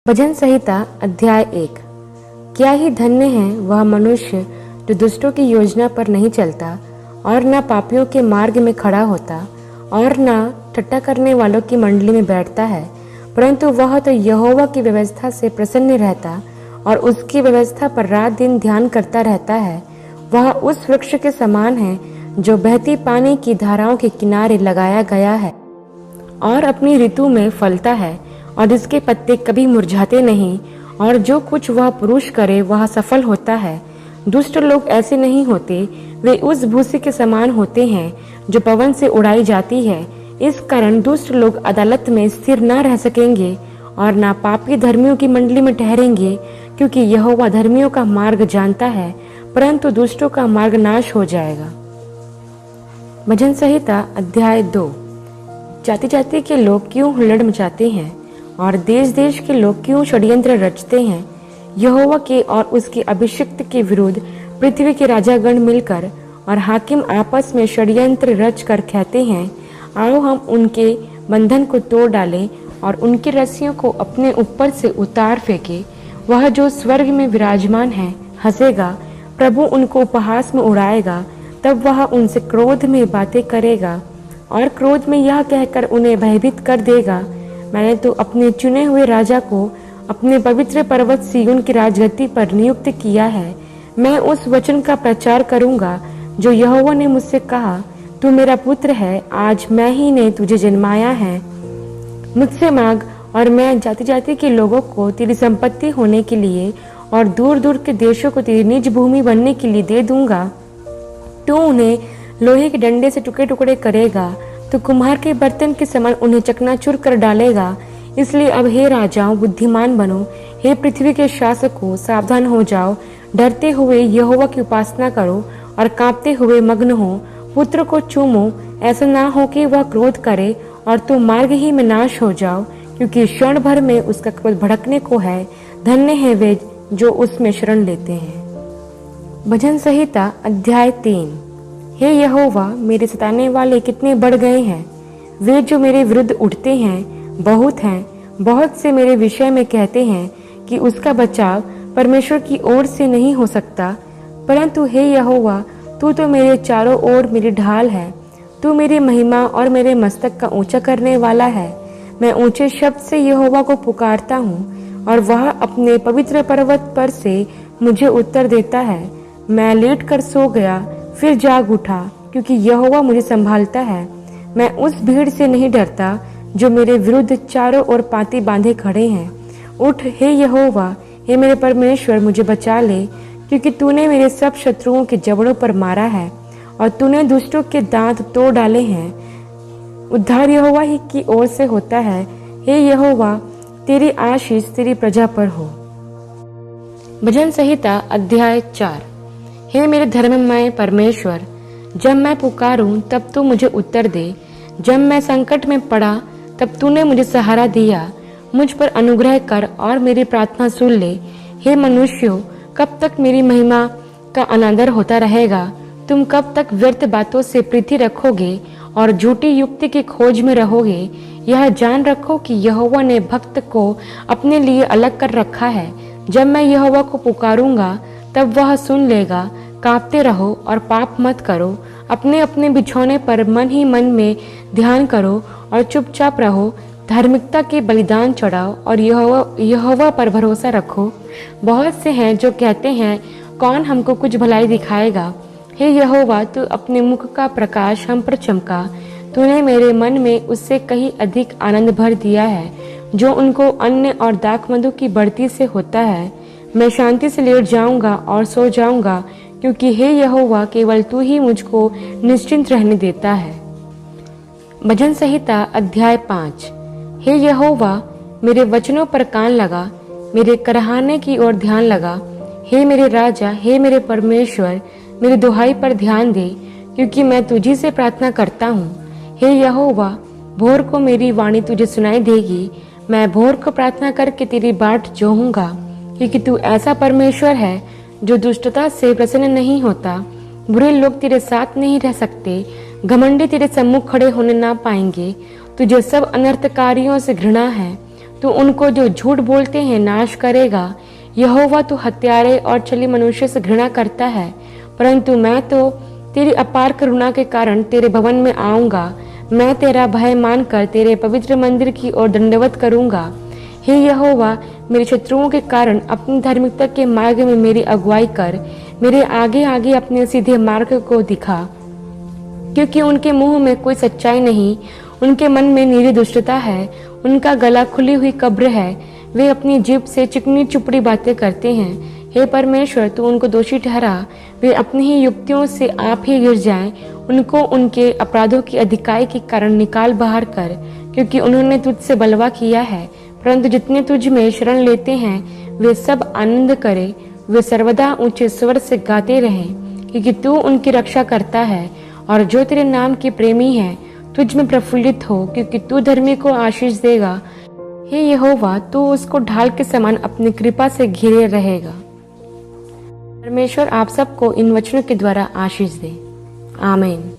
भजन संहिता अध्याय 1। क्या ही धन्य है वह मनुष्य जो दुष्टों की योजना पर नहीं चलता और न पापियों के मार्ग में खड़ा होता और न ठट्ठा करने वालों की मंडली में बैठता है, परंतु वह तो यहोवा की व्यवस्था से प्रसन्न रहता और उसकी व्यवस्था पर रात दिन ध्यान करता रहता है। वह उस वृक्ष के समान है जो बहती पानी की धाराओं के किनारे लगाया गया है और अपनी ऋतु में फलता है और इसके पत्ते कभी मुरझाते नहीं, और जो कुछ वह पुरुष करे वह सफल होता है। दुष्ट लोग ऐसे नहीं होते, वे उस भूसी के समान होते हैं जो पवन से उड़ाई जाती है। इस कारण दुष्ट लोग अदालत में स्थिर न रह सकेंगे और ना पापी धर्मियों की मंडली में ठहरेंगे, क्योंकि यहोवा धर्मियों का मार्ग जानता है, परंतु दुष्टों का मार्ग नाश हो जाएगा। भजन संहिता अध्याय 2। जाति जाति के लोग क्यों हुल्लड़ मचाते हैं और देश देश के लोग क्यों षड्यंत्र रचते हैं? यहोवा के और उसके अभिषिक्त के विरुद्ध पृथ्वी के राजागण मिलकर और हाकिम आपस में षड्यंत्र रच कर कहते हैं, आओ हम उनके बंधन को तोड़ डालें और उनकी रस्सियों को अपने ऊपर से उतार फेंके। वह जो स्वर्ग में विराजमान है हंसेगा, प्रभु उनको उपहास में उड़ाएगा। तब वह उनसे क्रोध में बातें करेगा और क्रोध में यह कहकर उन्हें भयभीत कर देगा, मैंने तो अपने चुने हुए राजा को अपने पवित्र पर्वत सिय्योन की राजगद्दी पर नियुक्त किया है। मैं उस वचन का प्रचार करूंगा जो यहोवा ने मुझसे कहा, तू मेरा पुत्र है, आज मैं ही ने तुझे जन्माया है। मुझसे मांग और मैं जाति जाति के लोगों को तेरी संपत्ति होने के लिए और दूर दूर के देशों को तेरी निज भूमि बनने के लिए दे दूंगा। तू उन्हें लोहे के डंडे से टुकड़े टुकड़े करेगा, तो कुम्हार के बर्तन के समान उन्हें चकनाचूर कर डालेगा। इसलिए अब हे राजाओं बुद्धिमान बनो, हे पृथ्वी के शासकों सावधान हो जाओ। डरते हुए यहोवा की उपासना करो और कांपते हुए मग्न हो। पुत्र को चूमो, ऐसा ना हो कि वह क्रोध करे और तुम मार्ग ही में नाश हो जाओ, क्योंकि क्षण भर में उसका क्रोध भड़कने को है। धन्य है वे जो उसमें शरण लेते हैं। भजन संहिता अध्याय 3। हे यहोवा, मेरे सताने वाले कितने बढ़ गए हैं। वे जो मेरे विरुद्ध उठते हैं बहुत हैं। बहुत से मेरे विषय में कहते हैं कि उसका बचाव परमेश्वर की ओर से नहीं हो सकता। परंतु हे यहोवा, तू तो मेरे चारों ओर मेरी ढाल है। तू मेरी महिमा और मेरे मस्तक का ऊंचा करने वाला है। मैं ऊंचे शब्द से यहोवा को पुकारता हूँ और वह अपने पवित्र पर्वत पर से मुझे उत्तर देता है। मैं लेट कर सो गया, फिर जाग उठा, क्योंकि यहोवा मुझे संभालता है। मैं उस भीड़ से नहीं डरता जो मेरे विरुद्ध चारों ओर पाती बांधे खड़े हैं। उठ हे यहोवा, हे मेरे परमेश्वर, मुझे बचा ले, क्योंकि तूने मेरे सब शत्रुओं के जबड़ों पर मारा है और तूने दुष्टों के दांत तोड़ डाले हैं। उद्धार यहोवा ही की ओर से होता है। हे यहोवा, तेरी आशीष तेरी प्रजा पर हो। भजन संहिता अध्याय 4। हे मेरे धर्ममय परमेश्वर, जब मैं पुकारूं तब तू मुझे उत्तर दे। जब मैं संकट में पड़ा तब तूने मुझे सहारा दिया। मुझ पर अनुग्रह कर और मेरी प्रार्थना सुन ले। हे मनुष्यों, कब तक मेरी महिमा का अनादर होता रहेगा? तुम कब तक व्यर्थ बातों से प्रीति रखोगे और झूठी युक्ति की खोज में रहोगे? यह जान रखो कि यहोवा ने भक्त को अपने लिए अलग कर रखा है। जब मैं यहोवा को पुकारूंगा तब वह सुन लेगा। कांपते रहो और पाप मत करो। अपने अपने बिछौने पर मन ही मन में ध्यान करो और चुपचाप रहो। धार्मिकता के बलिदान चढ़ाओ और यहोवा पर भरोसा रखो। बहुत से हैं जो कहते हैं, कौन हमको कुछ भलाई दिखाएगा? हे यहोवा, तू अपने मुख का प्रकाश हम पर चमका। तूने मेरे मन में उससे कहीं अधिक आनंद भर दिया है, जो उनको अन्न और दाखमधु की बढ़ती से होता है। मैं शांति से लेट जाऊंगा और सो जाऊंगा, क्योंकि हे यहोवा, केवल तू ही मुझको निश्चिंत रहने देता है। भजन संहिता अध्याय 5। हे यहोवा, मेरे वचनों पर कान लगा, मेरे कराहने की ओर ध्यान लगा। हे मेरे राजा, हे मेरे परमेश्वर, मेरी दुहाई पर ध्यान दे, क्योंकि मैं तुझी से प्रार्थना करता हूँ। हे यहोवा, भोर को मेरी वाणी तुझे सुनाई देगी। मैं भोर को प्रार्थना करके तेरी बाट जोहूंगा, क्योंकि तू ऐसा परमेश्वर है जो दुष्टता से प्रसन्न नहीं होता। बुरे लोग तेरे साथ नहीं रह सकते, घमंडी तेरे सम्मुख खड़े होने ना पाएंगे। तुझे सब अनर्थकारियों से घृणा है। तू उनको जो झूठ बोलते हैं नाश करेगा। यहोवा तू हत्यारे और छली मनुष्य से घृणा करता है, परंतु मैं तो तेरी अपार करुणा के कारण तेरे भवन में आऊंगा। मैं तेरा भय मानकर तेरे पवित्र मंदिर की ओर दंडवत करूंगा। हे यहोवा, मेरे शत्रुओं के कारण अपनी धार्मिकता के मार्ग में मेरी अगुवाई कर। मेरे आगे आगे अपने सीधे मार्ग को दिखा, क्योंकि उनके मुंह में कोई सच्चाई नहीं, उनके मन में निरी दुष्टता है। उनका गला खुली हुई कब्र है, वे अपनी जीभ से चिकनी चुपड़ी बातें करते हैं। हे परमेश्वर, तू उनको दोषी ठहरा, वे अपनी ही युक्तियों से आप ही गिर जाएं। उनको उनके अपराधों की अधिकाई के कारण निकाल बाहर कर, क्योंकि उन्होंने तुझसे बलवा किया है। परंतु जितने तुझ में शरण लेते हैं वे सब आनंद करें, वे सर्वदा ऊंचे स्वर से गाते रहें, क्योंकि तू उनकी रक्षा करता है। और जो तेरे नाम के प्रेमी है तुझ में प्रफुल्लित हो, क्योंकि तू धर्मी को आशीष देगा। हे यहोवा, तू उसको ढाल के समान अपनी कृपा से घिरे रहेगा। परमेश्वर आप सबको इन वचनों के द्वारा आशीष दे। आमीन।